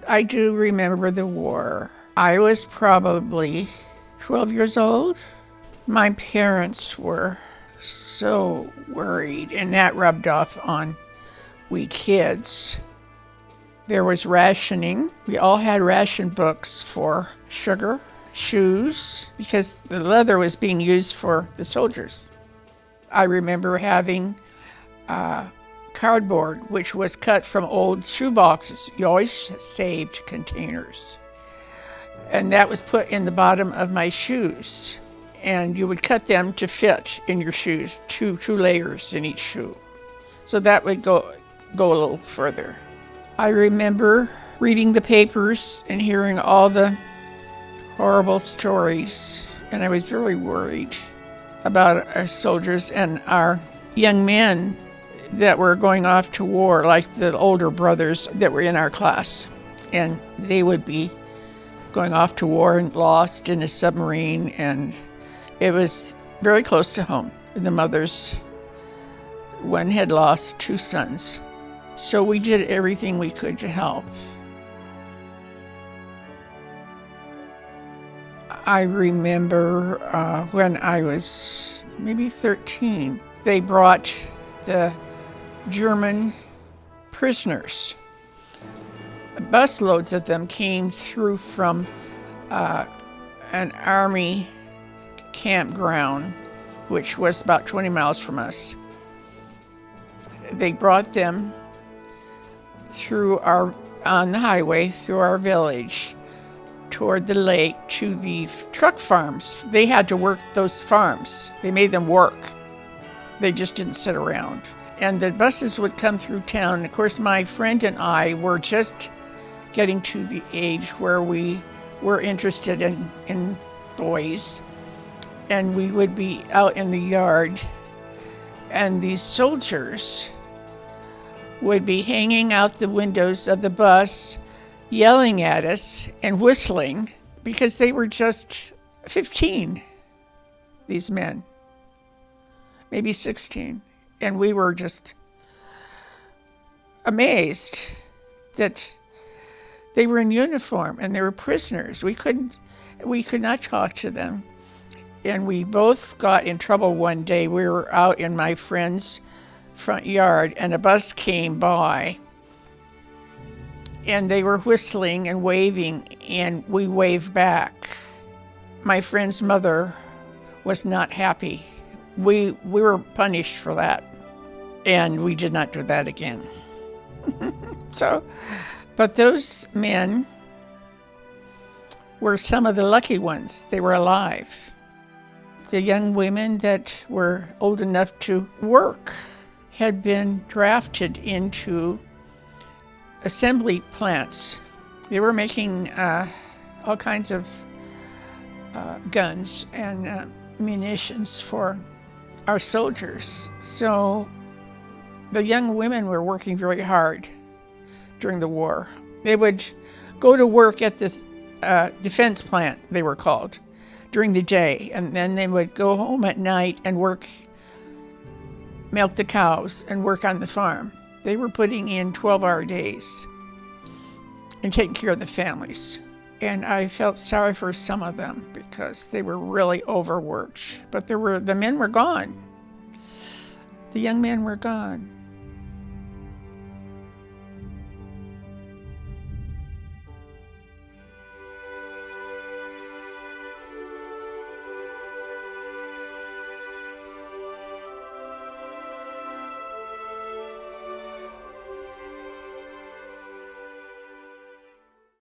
I do remember the war. I was probably 12 years old. My parents were so worried, and that rubbed off on we kids. There was rationing. We all had ration books for sugar, shoes, because the leather was being used for the soldiers. I remember having cardboard, which was cut from old shoe boxes. You always saved containers. And that was put in the bottom of my shoes. And you would cut them to fit in your shoes, two layers in each shoe. So that would go a little further. I remember reading the papers and hearing all the horrible stories, and I was very worried about our soldiers and our young men that were going off to war, like the older brothers that were in our class. And they would be going off to war and lost in a submarine, and it was very close to home. The mothers, one had lost 2 sons. So we did everything we could to help. I remember when I was maybe 13, they brought the German prisoners. Busloads of them came through from an army campground, which was about 20 miles from us. They brought them on the highway through our village toward the lake to the truck farms. They had to work those farms. They made them work. They just didn't sit around. And the buses would come through town. Of course, my friend and I were just getting to the age where we were interested in boys. And we would be out in the yard, and these soldiers would be hanging out the windows of the bus, yelling at us and whistling, because they were just 15, these men, maybe 16. And we were just amazed that they were in uniform and they were prisoners. We could not talk to them. And we both got in trouble one day. We were out in my friend's front yard, and a bus came by, and they were whistling and waving, and we waved back. My friend's mother was not happy. We were punished for that, and we did not do that again. But those men were some of the lucky ones. They were alive. The young women that were old enough to work had been drafted into assembly plants. They were making all kinds of guns and munitions for our soldiers. So the young women were working very hard during the war. They would go to work at the defense plant, they were called, during the day, and then they would go home at night and milk the cows and work on the farm. They were putting in 12-hour days and taking care of the families. And I felt sorry for some of them because they were really overworked. But the men were gone. The young men were gone.